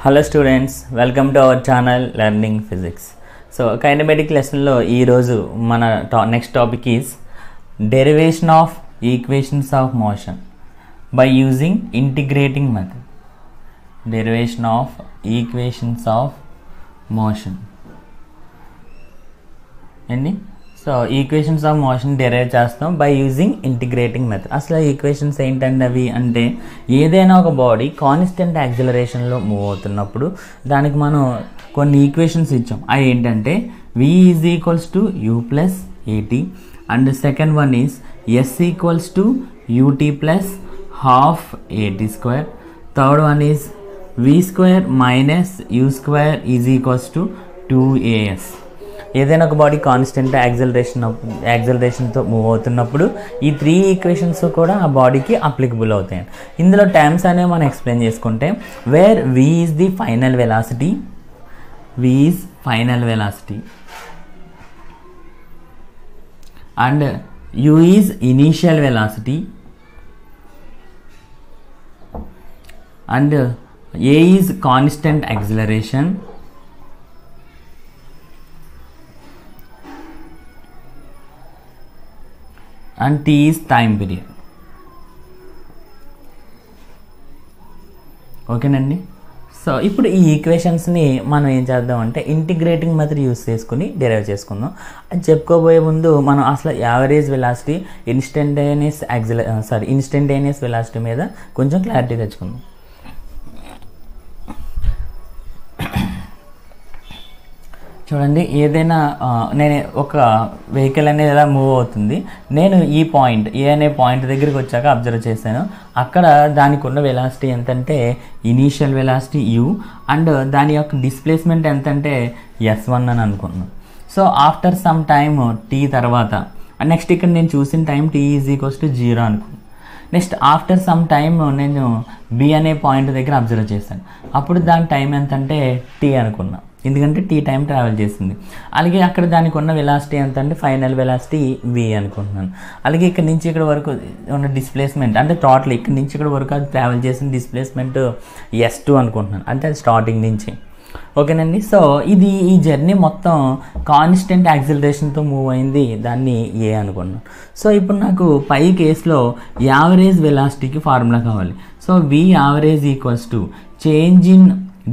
Hello students, welcome to our channel Learning Physics. So kinematic lesson lo ee roju mana next topic is derivation of equations of motion by using integrating method. Derivation of equations of motion. Any so equations of motion derive చేస్తాం by using integrating method. అసలు equations ఏంటంటే అవి అంటే ఏదైనా ఒక body constant యాక్సిలరేషన్లో move అవుతున్నప్పుడు దానికి మనం కొన్ని ఈక్వేషన్స్ ఇచ్చాం. అవి ఏంటంటే v is equals to u plus a t and second one is s equals to ut plus half a t square. Third one is v square minus u square is equals to 2as. ఏదైనా ఒక body constant యాక్సిలరేషన్తో move అవుతున్నప్పుడు ఈ three equations కూడా ఆ బాడీకి applicable అవుతాయి. ఇందులో టర్మ్స్ అనేవి మనం ఎక్స్ప్లెయిన్ చేసుకుంటే where v is the final velocity, v is final velocity and u is initial velocity and a is constant acceleration and t is time period. ఓకేనండి. సో ఇప్పుడు ఈ ఈక్వేషన్స్ని మనం ఏం చేద్దాం అంటే ఇంటిగ్రేటింగ్ మెథడ్ యూస్ చేసుకుని డెరైవ్ చేసుకుందాం. అది చెప్పుకోబోయే ముందు మనం అసలు యావరేజ్ వెలాసిటీ ఇన్స్టంటేనియస్ వెలాసిటీ మీద కొంచెం క్లారిటీ తెచ్చుకుందాం. చూడండి, ఏదైనా నేను ఒక వెహికల్ అనేది ఎలా మూవ్ అవుతుంది, నేను ఈ పాయింట్ ఏ అనే పాయింట్ దగ్గరికి వచ్చాక అబ్జర్వ్ చేశాను. అక్కడ దానికి ఉన్న వెలాసిటీ ఎంతంటే ఇనీషియల్ వెలాసిటీ u అండ్ దాని యొక్క డిస్ప్లేస్మెంట్ ఎంతంటే s1 అని అనుకున్నాను. So after some time t తర్వాత నెక్స్ట్ ఇక్కడ నేను చూసిన time t is equals to 0 అనుకున్నాను. నెక్స్ట్ ఆఫ్టర్ సమ్ టైమ్ నేను b అనే పాయింట్ దగ్గర అబ్జర్వ్ చేశాను. అప్పుడు దాని టైం ఎంతంటే t అనుకున్నా, ఎందుకంటే టీ టైం ట్రావెల్ చేసింది. అలాగే అక్కడ దానికి ఉన్న వెలాసిటీ ఎంత అంటే ఫైనల్ వెలాసిటీ v అనుకుంటున్నాను. అలాగే ఇక్కడ నుంచి ఇక్కడ వరకు ఉన్న డిస్ప్లేస్మెంట్ అంటే టోటల్ ఇక్కడ నుంచి ఇక్కడ వరకు అది ట్రావెల్ చేసిన డిస్ప్లేస్మెంట్ s2 అనుకుంటున్నాను, అంటే అది స్టార్టింగ్ నుంచి. ఓకేనండి. సో ఇది ఈ జర్నీ మొత్తం కాన్స్టెంట్ యాక్సిలరేషన్తో మూవ్ అయింది, దాన్ని a అనుకున్నాను. సో ఇప్పుడు నాకు పై కేసులో యావరేజ్ వెలాసిటీకి ఫార్ములా కావాలి. So v average equals to change in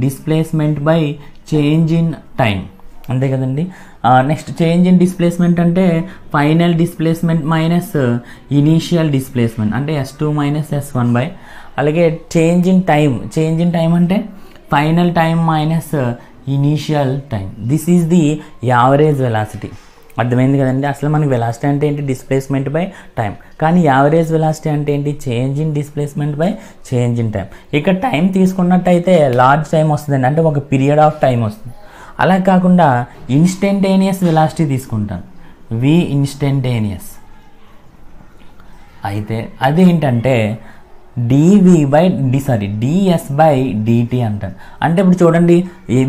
displacement by change in time, అంతే కదండి. నెక్స్ట్ చేంజ్ ఇన్ డిస్ప్లేస్మెంట్ అంటే final displacement minus initial displacement అంటే s2 మైనస్ s1 బై, అలాగే చేంజ్ ఇన్ టైం అంటే final time minus initial time. This is the average velocity. అర్థమైంది కదండి. అసలు మనకి వెలాసిటీ అంటే ఏంటి, డిస్ప్లేస్మెంట్ బై టైం. కానీ యావరేజ్ వెలాసిటీ అంటే ఏంటి, change in displacement by change in time. ఇక్కడ టైం తీసుకున్నట్టయితే లార్జ్ టైం వస్తుందండి, అంటే ఒక పీరియడ్ ఆఫ్ టైం వస్తుంది. అలా కాకుండా ఇన్స్టంటేనియస్ వెలాసిటీ తీసుకుంటాను, v ఇన్స్టంటేనియస్. అయితే అదేంటంటే ds బై dt అంటాను. అంటే ఇప్పుడు చూడండి,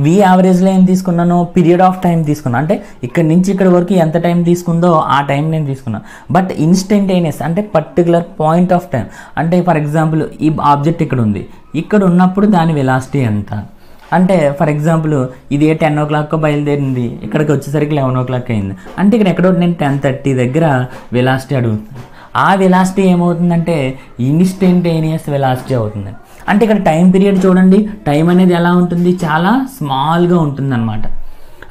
v యావరేజ్లో ఏం తీసుకున్నాను, పీరియడ్ ఆఫ్ టైం తీసుకున్నాను, అంటే ఇక్కడ నుంచి ఇక్కడ వరకు ఎంత టైం తీసుకుందో ఆ టైం నేను తీసుకున్నాను. బట్ ఇన్స్టంటేనియస్ అంటే పర్టికులర్ పాయింట్ ఆఫ్ టైం, అంటే ఫర్ ఎగ్జాంపుల్ ఈ ఆబ్జెక్ట్ ఇక్కడ ఉంది, ఇక్కడ ఉన్నప్పుడు దాని వెలాసిటీ ఎంత అంటే ఫర్ ఎగ్జాంపుల్ ఇది 10 o'clock బయలుదేరింది, ఇక్కడికి వచ్చేసరికి 11 o'clock అయింది, అంటే ఇక్కడ ఎక్కడో నేను 10:30 దగ్గర వెలాసిటీ అడుగుతున్నాను. ఆ వెలాసిటీ ఏమవుతుందంటే ఇన్స్టంటేనియస్ వెలాసిటీ అవుతుంది. అంటే ఇక్కడ టైం పీరియడ్ చూడండి, టైం అనేది ఎలా ఉంటుంది, చాలా స్మాల్గా ఉంటుంది అనమాట.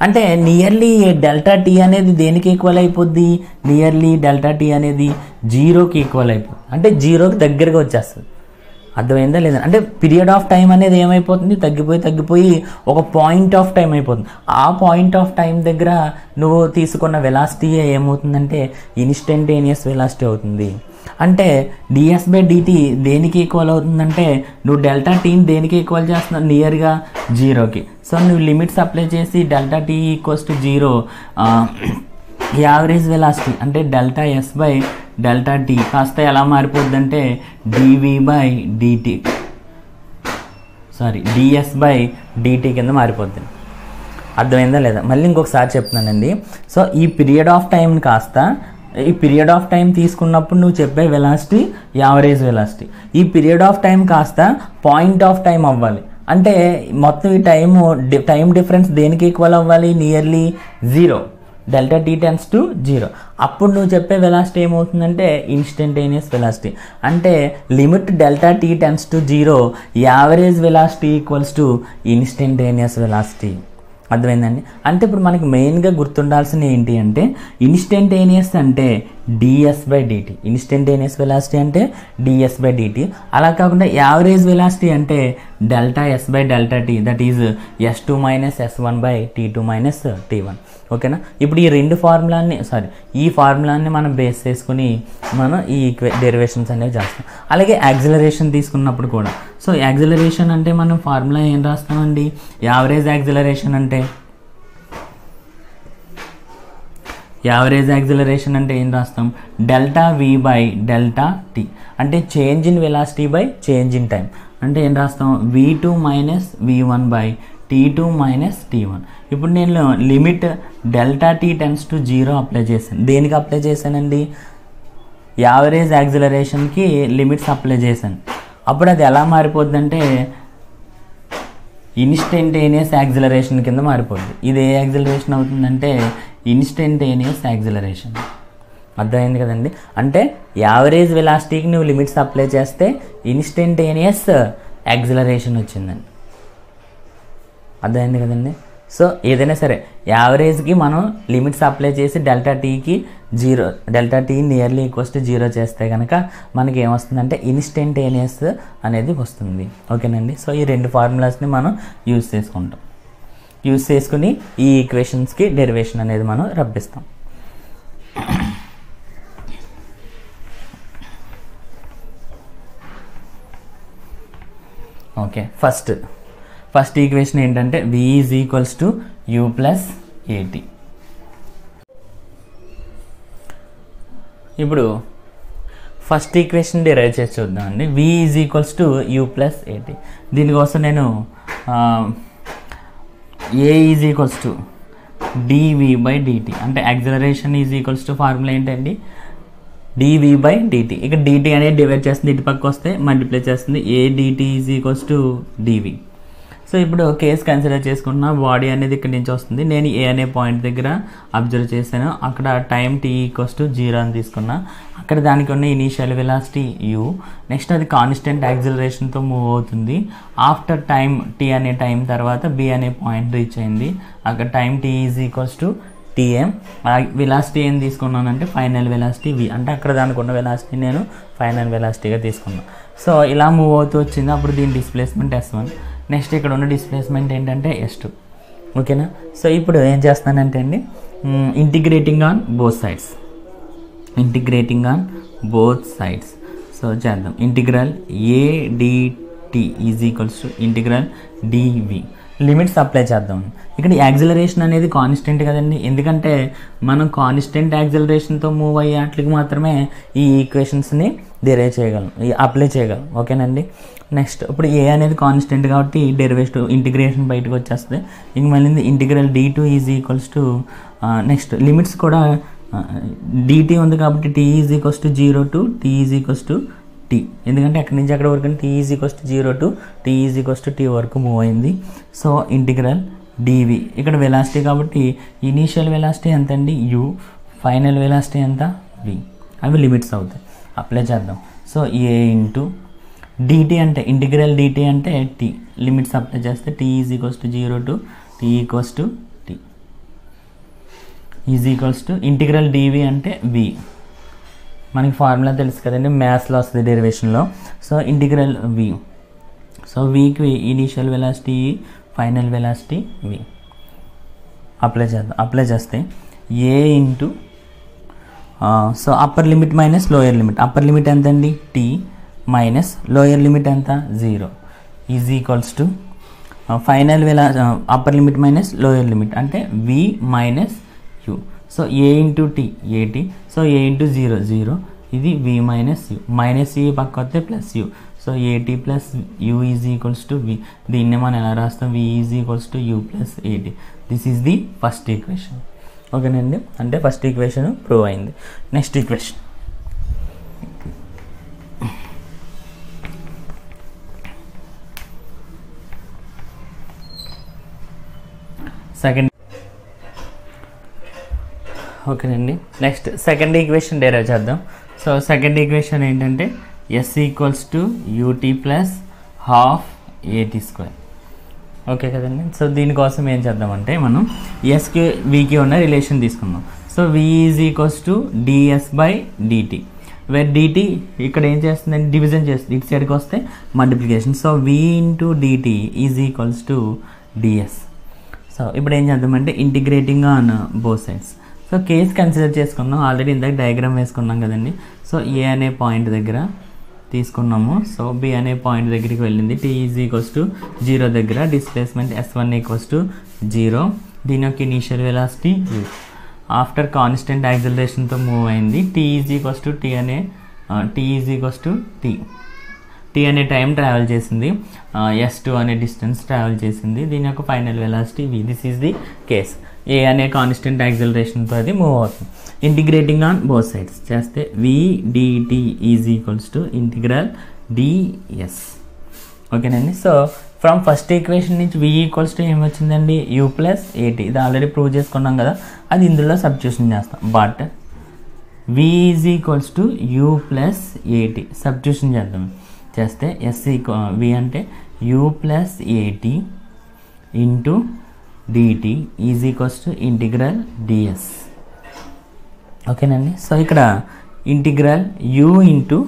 అంటే నియర్లీ డెల్టా టీ అనేది దేనికి ఈక్వల్ అయిపోద్ది, నియర్లీ డెల్టా టీ అనేది 0కి ఈక్వల్ అయిపోతుంది, అంటే 0కి దగ్గరగా వచ్చేస్తుంది. అర్థమైందా లేదా, అంటే పీరియడ్ ఆఫ్ టైం అనేది ఏమైపోతుంది, తగ్గిపోయి ఒక పాయింట్ ఆఫ్ టైం అయిపోతుంది. ఆ పాయింట్ ఆఫ్ టైం దగ్గర నువ్వు తీసుకున్న వెలాసిటీ ఏమవుతుందంటే ఇన్స్టంటేనియస్ వెలాసిటీ అవుతుంది. అంటే ds బై dt దేనికి ఈక్వల్ అవుతుందంటే నువ్వు డెల్టా టీని దేనికి ఈక్వల్ చేస్తున్నావు, నియర్గా 0కి. సో నువ్వు లిమిట్స్ అప్లై చేసి delta t equals to 0 average velocity అంటే delta s by delta t కాస్త ఎలా మారిపోద్ది అంటే ds బై dt కింద మారిపోద్ది. అర్థమైందా లేదా, మళ్ళీ ఇంకొకసారి చెప్తున్నానండి. సో ఈ పీరియడ్ ఆఫ్ టైం కాస్త ఈ పీరియడ్ ఆఫ్ టైం తీసుకున్నప్పుడు నువ్వు చెప్పే వెలాసిటీ యావరేజ్ వెలాసిటీ. ఈ పీరియడ్ ఆఫ్ టైం కాస్త పాయింట్ ఆఫ్ టైం అవ్వాలి, అంటే మొత్తం ఈ టైం డిఫరెన్స్ దేనికి ఈక్వల్ అవ్వాలి? Nearly 0. Delta T tends to 0. అప్పుడు నువ్వు చెప్పే వెలాసిటీ ఏమవుతుందంటే ఇన్స్టంటేనియస్ వెలాసిటీ. అంటే limit delta T tends to 0, average velocity equals to instantaneous velocity. అర్థమైందండి? అంటే ఇప్పుడు మనకి మెయిన్గా గుర్తుండాల్సింది ఏంటి అంటే ఇన్స్టంటేనియస్ అంటే ds/dt, ఇన్స్టంటేనియస్ వెలాసిటీ అంటే ds/dt. అలా కాకుండా యావరేజ్ వెలాసిటీ అంటే delta s/Δt, that is s2 - s1/t2 - t1. ఓకేనా? ఇప్పుడు ఈ ఫార్ములాన్ని మనం బేస్ చేసుకుని మనం ఈ డెరివేషన్స్ అనేవి చేస్తాం. అలాగే యాక్సిలరేషన్ తీసుకున్నప్పుడు కూడా. సో యాక్సిలరేషన్ అంటే మనం ఫార్ములా ఏం రాస్తామండి? యావరేజ్ యాక్సిలరేషన్ అంటే ఏం రాస్తాం? డెల్టా v/డెల్టా t, అంటే change in velocity by change in time. అంటే ఏం రాస్తాం? v2 - v1/t2 - t1. ఇప్పుడు నేను limit delta T tends to 0 apply చేశాను. దేనికి అప్లై చేశానండి? యావరేజ్ యాక్సిలరేషన్కి లిమిట్స్ అప్లై చేశాను. అప్పుడు అది ఎలా మారిపోద్దంటే ఇన్స్టంటేనియస్ యాక్సిలరేషన్ కింద మారిపోద్ది. ఇది ఏ యాక్సిలరేషన్ అవుతుందంటే ఇన్స్టంటేనియస్ యాక్సిలరేషన్. అర్థమైంది కదండి? అంటే యావరేజ్ వెలాసిటీకి నువ్వు లిమిట్స్ అప్లై చేస్తే ఇన్స్టంటేనియస్ యాక్సిలరేషన్ వచ్చిందండి. అర్థమైంది కదండి? సో ఏదైనా సరే యావరేజ్కి మనం లిమిట్స్ అప్లై చేసి delta tea nearly equals to 0 చేస్తే కనుక మనకి ఏమొస్తుందంటే ఇన్స్టంటేనియస్ అనేది వస్తుంది. ఓకేనండి? సో ఈ రెండు ఫార్ములాస్ని మనం యూజ్ చేసుకుని ఈ ఈక్వేషన్స్కి డెరివేషన్ అనేది మనం రప్పిస్తాం. ఓకే, ఫస్ట్ ఈక్వేషన్ ఏంటంటే v = u + at. ఇప్పుడు ఫస్ట్ ఈక్వేషన్ డిరైవ్ చేసి చూద్దామండి. v = u + at. దీనికోసం నేను a = dv/dt, అంటే యాక్సిలరేషన్ ఫార్ములా ఏంటండి? dv/dt. ఇక్కడ dt అనేది డివైడ్ చేస్తుంది, ఇటు పక్క వస్తే మల్టిప్లై చేస్తుంది. a dt = dv. సో ఇప్పుడు కేస్ కన్సిడర్ చేసుకుంటున్నా, బాడీ అనేది ఇక్కడ నుంచి వస్తుంది. నేను ఏ అనే పాయింట్ దగ్గర అబ్జర్వ్ చేశాను. అక్కడ టైం t = 0 అని తీసుకున్నా. అక్కడ దానికి ఉన్న ఇనీషియల్ వెలాసిటీ u. నెక్స్ట్ అది కాన్స్టెంట్ యాక్సిలరేషన్తో మూవ్ అవుతుంది. ఆఫ్టర్ టైం t అనే టైం తర్వాత b అనే పాయింట్ రీచ్ అయింది. అక్కడ టైం t = tm. వెలాసిటీ ఏం తీసుకున్నానంటే ఫైనల్ వెలాసిటీ v, అంటే అక్కడ దానికి ఉన్న వెలాసిటీ నేను ఫైనల్ వెలాసిటీగా తీసుకున్నాను. సో ఇలా మూవ్ అవుతూ వచ్చింది. అప్పుడు దీని డిస్ప్లేస్మెంట్ s1. నెక్స్ట్ ఇక్కడ ఉన్న డిస్ప్లేస్మెంట్ ఏంటంటే s2. ఓకేనా? సో ఇప్పుడు ఏం చేస్తానంటే అండి integrating on both sides. So చేద్దాం. Integral a dt integral dv. Limits apply చేద్దాం. ఇక్కడ యాక్సిలరేషన్ అనేది కాన్స్టెంట్ కదండి, ఎందుకంటే మనం కాన్స్టెంట్ యాక్సిలరేషన్తో మూవ్ అయ్యే వాటికి మాత్రమే ఈ ఈక్వేషన్స్ని అప్లై చేయగలం. ఓకేనండి? నెక్స్ట్ ఇప్పుడు ఏ అనేది కాన్స్టెంట్ కాబట్టి ఇంటిగ్రేషన్ బయటకు వచ్చేస్తుంది. ఇంక మళ్ళీ ఇంటిగ్రల్ d2 నెక్స్ట్ లిమిట్స్ కూడా dt ఉంది కాబట్టి t = 0 to t t, ఎందుకంటే అక్కడి నుంచి అక్కడ వరకు t = 0 to t t వరకు మూవ్ అయింది. So integral dv. ఇక్కడ వెలాసిటీ కాబట్టి ఇనీషియల్ వెలాసిటీ ఎంత అండి? u, ఫైనల్ వెలాసిటీ ఎంత? v. అవి లిమిట్స్ అవుతాయి. అప్లై చేద్దాం. సో a ఇంటూ dt అంటే ఇంటిగ్రల్ dt అంటే t, లిమిట్స్ అప్లై చేస్తే t = 0 to t integral dv అంటే v. మనకి ఫార్ములా తెలుసు కదండి, మ్యాథ్స్లో వస్తుంది డెరివేషన్లో. So integral v. సో vకి initial velocity, final velocity v. Apply చేస్తే a into so upper limit minus lower limit. Upper limit ఎంత అండి? t మైనస్ లోయర్ లిమిట్ ఎంత? 0 = final upper limit minus lower limit అంటే v - u. So a into t at. So a into 0 0, ఇది v - u. Minus u పక్క వస్తే plus u. So at plus u v. దీన్ని మనం ఎలా రాస్తాం? v = u + at. This is the first equation. ఓకేనండి? అంటే ఫస్ట్ ఈక్వేషన్ ప్రూవ్ అయింది. నెక్స్ట్ ఈక్వేషన్ సెకండ్ ఓకేనండి. నెక్స్ట్ సెకండ్ ఈక్వేషన్ డెరైవ్ చేద్దాం. సో సెకండ్ ఈక్వేషన్ ఏంటంటే s equals to ut plus half at square. Okay కదండి. సో దీనికోసం ఏం చేద్దామంటే మనం ఎస్కి వికి ఉన్న రిలేషన్ తీసుకుందాం. So v is equals to ds by dt, where dt ఇక్కడ ఏం చేస్తుందంటే డివిజన్ చేస్తుంది, ఇటు సైడ్కి వస్తే multiplication. So v into dt is equals to ds. So ఇప్పుడు ఏం చేద్దామంటే integrating on both sides. So case consider చేసుకుందాం. ఆల్రెడీ ఇందాక డయాగ్రామ్ వేసుకున్నాం కదండి. సో ఏ అనే పాయింట్ దగ్గర తీసుకున్నాము. సో బి అనే పాయింట్ దగ్గరికి వెళ్ళింది. t ఈజ్ ఈక్వల్స్ టు 0 దగ్గర డిస్ప్లేస్మెంట్ s1 ఈక్వల్స్ టు 0. దీని యొక్క initial velocity u. After constant యాక్సిలరేషన్తో మూవ్ అయింది. t is equals to t is equals to t అనే టైం ట్రావెల్ చేసింది, s2 అనే డిస్టెన్స్ ట్రావెల్ చేసింది. దీని యొక్క final velocity v. This is the case. A అనే కాన్స్టెంట్ యాక్సిలరేషన్తో అది మూవ్ అవుతుంది. ఇంటిగ్రేటింగ్ ఆన్ బోత్ సైడ్స్ చేస్తే v dt is equals to integral ds. ఓకేనండి. సో ఫ్రమ్ ఫస్ట్ ఈక్వేషన్ నుంచి v ఈక్వల్స్ టు ఏమొచ్చిందండి u ప్లస్ at. ఇది already prove చేసుకున్నాం కదా, అది ఇందులో సబ్స్టిట్యూషన్ చేస్తాం. But v is equals to u plus at substitution చేద్దాం. చేస్తే v అంటే u plus at into dt is equals to integral ds. ఓకేనండి. సో ఇక్కడ ఇంటిగ్రల్ u ఇంటూ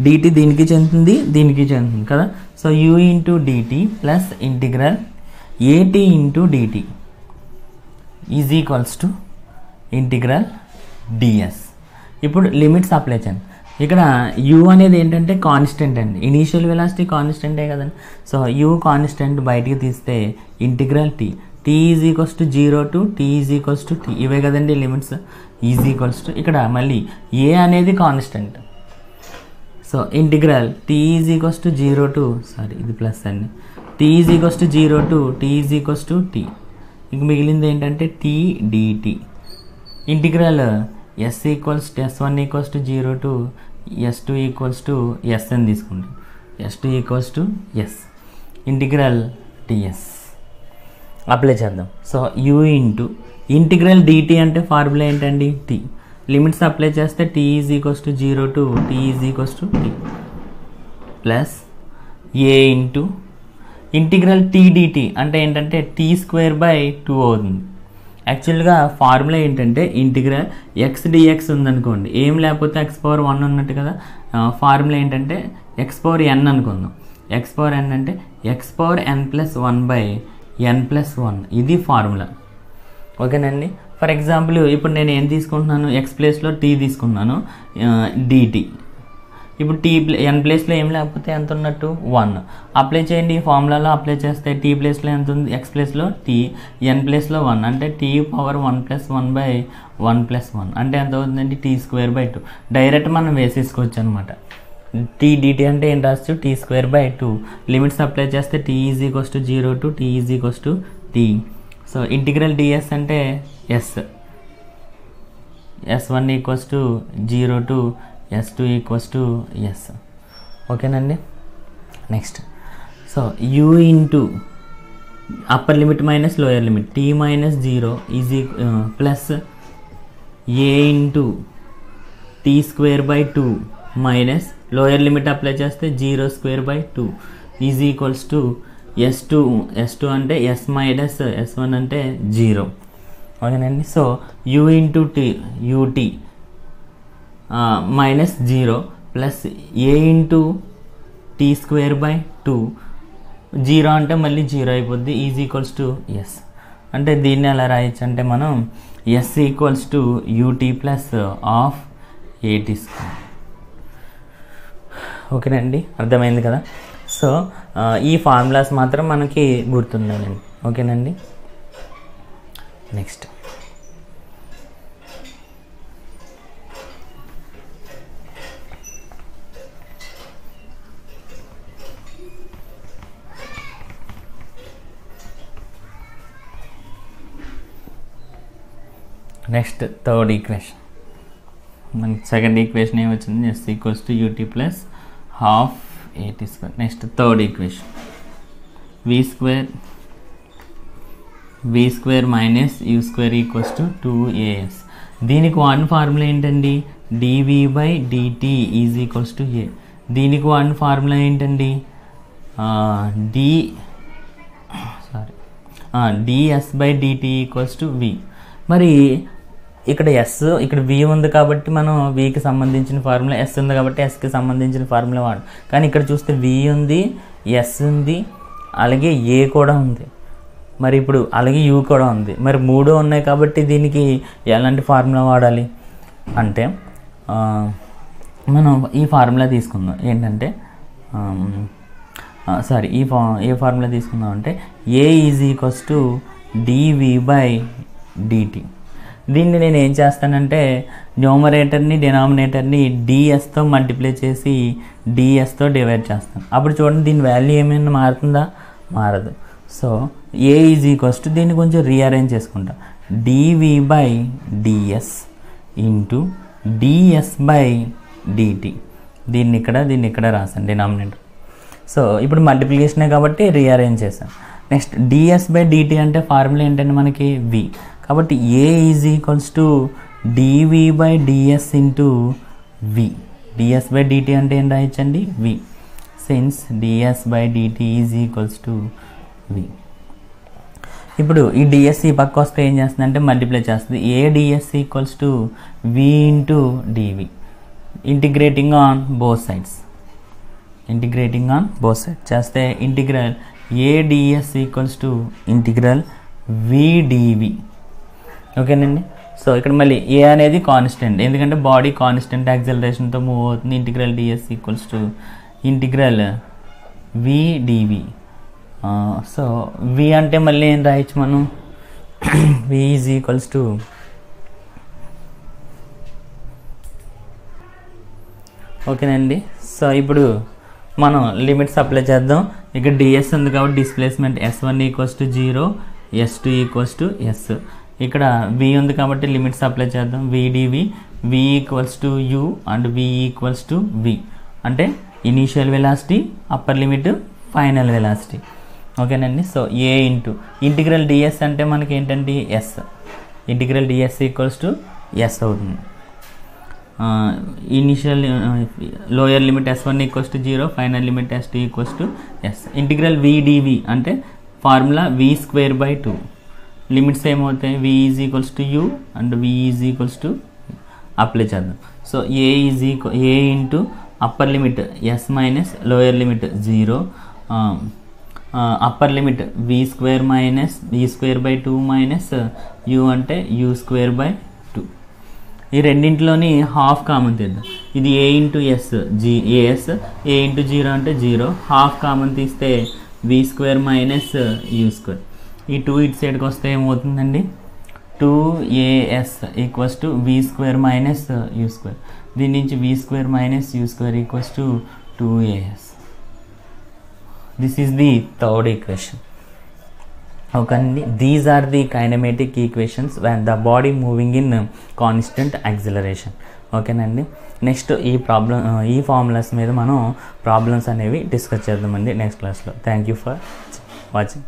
dt దీనికి చెందుతుంది, దీనికి చెందుతుంది కదా. So u into dt plus integral at into dt is equals to integral ds. ఇప్పుడు లిమిట్స్ అప్లై చేయండి. ఇక్కడ u అనేది ఏంటంటే కాన్స్టెంట్ అండి, ఇనీషియల్ వెలాసిటీ కాన్స్టెంటే కదండి. సో u కాన్స్టెంట్ బయటికి తీస్తే integral t is equals to 0 to t is equals to t, ఇవే కదండి లిమిట్స్. ఈజ్ ఈక్వల్స్ టు ఇక్కడ మళ్ళీ a అనేది constant. So integral t is equals to 0 to ఇది ప్లస్ అండి, t is equals to 0 to t is equals to t. ఇంక మిగిలింది ఏంటంటే t dt. Integral s equals to s1 equals to 0 to s2 equals to s అని తీసుకుంటాం. s2 equals to s integral ds apply చేద్దాం. So u into integral dt అంటే formula ఏంటండి t. Limits apply చేస్తే t is equals to 0 to t is equals to t plus a into integral t dt అంటే ఏంటంటే t square by 2 అవుతుంది. యాక్చువల్గా formula ఏంటంటే integral x dx ఉందనుకోండి, ఏం లేకపోతే x పవర్ 1 ఉన్నట్టు కదా. ఫార్ములా ఏంటంటే x పవర్ n అనుకుందాం. x పవర్ n అంటే x power n plus 1 by n plus 1, ఇది ఫార్ములా. ఓకేనండి. ఫర్ ఎగ్జాంపుల్ ఇప్పుడు నేను ఏం తీసుకుంటున్నాను, x ప్లేస్లో t తీసుకున్నాను dt. ఇప్పుడు t n ప్లేస్లో ఏం లేకపోతే ఎంత ఉన్నట్టు 1 అప్లై చేయండి. ఈ ఫార్ములాలో అప్లై చేస్తే t ప్లేస్లో ఎంత ఉంది, x ప్లేస్లో t, n ప్లేస్లో 1 అంటే t power 1 plus 1 by 1 plus 1 అంటే ఎంత అవుతుందండి t స్క్వేర్ బై 2. డైరెక్ట్ మనం వేసేసుకోవచ్చు అనమాట. t dt అంటే ఏం రావచ్చు t square by 2. Limits apply చేస్తే t is equals to 0 to t is equals to t. So integral ds అంటే s1 equals to 0 to s2 equals to s. ఓకేనండి. Next so u into upper limit minus lower limit t minus 0 is plus a into t square by 2 minus lower limit apply చేస్తే 0 square by 2 is equals to s2 అంటే s minus s1 అంటే 0. ఓకేనండి. So u into ut minus 0 plus a into t square by 2, 0 అంటే మళ్ళీ 0 అయిపోద్ది, is equals to s. అంటే దీన్ని ఎలా రాయొచ్చు అంటే మనం s equals to ut plus of at square. ఓకేనండి, అర్థమైంది కదా. సో ఈ ఫార్ములాస్ మాత్రం మనకి గుర్తుండాలండి. ఓకేనండి. Next third equation. మనకి సెకండ్ ఈక్వేషన్ ఏమొచ్చింది, s equals to ut plus half at square. Next third equation v square v square minus u square equals to 2as. దీనికి వన్ ఫార్ములా ఏంటండి, dv/dt is equals to a. దీనికి one formula ఏంటండి, ds/dt equals to v. మరి ఇక్కడ s ఇక్కడ v ఉంది కాబట్టి మనం vకి సంబంధించిన ఫార్ములా, s ఉంది కాబట్టి sకి సంబంధించిన ఫార్ములా వాడు. కానీ ఇక్కడ చూస్తే v ఉంది, s ఉంది, అలాగే a కూడా ఉంది, మరి ఇప్పుడు అలాగే u కూడా ఉంది. మరి మూడు ఉన్నాయి కాబట్టి దీనికి ఎలాంటి ఫార్ములా వాడాలి అంటే మనం ఈ ఫార్ములా తీసుకుందాం. ఏంటంటే ఏ ఫార్ములా తీసుకుందాం అంటే a is equals to dv/dt. దీన్ని నేను ఏం చేస్తానంటే న్యూమరేటర్ని డినామినేటర్ని dsతో మల్టిప్లై చేసి dsతో డివైడ్ చేస్తాను. అప్పుడు చూడండి దీని వాల్యూ ఏమైనా మారుతుందా, మారదు. So a is equals to, దీన్ని కొంచెం రీఅరేంజ్ చేసుకుంటా, dv/ds ఇంటూ ds/dt. దీన్ని ఇక్కడ రాసాను డినామినేటర్. సో ఇప్పుడు మల్టిప్లికేషనే కాబట్టి రీఅరేంజ్ చేశాను. నెక్స్ట్ ds/dt అంటే ఫార్ములా ఏంటంటే మనకి v, కాబట్టి a is equals to dv/ds into v. ds/dt అంటే ఏం రాయొచ్చండి, v. Since ds/dt is equals to v. ఇప్పుడు ఈ ds ఈ పక్క వస్తే ఏం చేస్తుంది అంటే మల్టిప్లై చేస్తుంది. a ds equals to v into dv. Integrating on both sides చేస్తే integral a ds equals to integral v dv. ఓకేనండి. సో ఇక్కడ మళ్ళీ a అనేది కాన్స్టెంట్, ఎందుకంటే బాడీ కాన్స్టెంట్ యాక్సిలరేషన్తో మూవ్ అవుతుంది. Integral ds equals to integral v dv. So v అంటే మళ్ళీ ఏం రాయొచ్చు మనం, v ఈజ్ ఈక్వల్స్ టు ఓకేనండి. సో ఇప్పుడు మనం లిమిట్స్ అప్లై చేద్దాం. ఇక్కడ ds ఉంది కాబట్టి displacement s1 equals to 0, s2 equals to s. ఇక్కడ v ఉంది కాబట్టి లిమిట్స్ అప్లై చేద్దాం. v dv, v equals to u and v equals to v అంటే initial velocity, upper limit, final velocity. ఓకేనండి. So a into integral ds అంటే మనకి ఏంటంటే s. Integral ds equals to s అవుతుంది. Initial lower limit s1 equals to 0, final limit s2 equals to s. Integral v dv అంటే formula v square by 2. Limits ఏమవుతాయి, v is equals to u and v is equals to apply చేద్దాం. So a into upper limit s minus lower limit 0, upper limit v square minus v square by 2 minus u అంటే u square by 2. ఈ రెండింటిలోని half common తీద్దాం. ఇది a into s as, a into 0 అంటే 0, half common తీస్తే v square minus u square. ఈ 2 ఇటు సైడ్కి వస్తే ఏమవుతుందండి, 2as equals to v square minus u square. దీని నుంచి v square minus u square equals to 2as. This is the third equation. ఓకేనండి. These are the kinematic equations when the body moving in constant acceleration. ఓకేనండి. Next ఈ formulas మీద మనం problems అనేవి discuss చేద్దామండి next క్లాస్లో. Thank you for watching.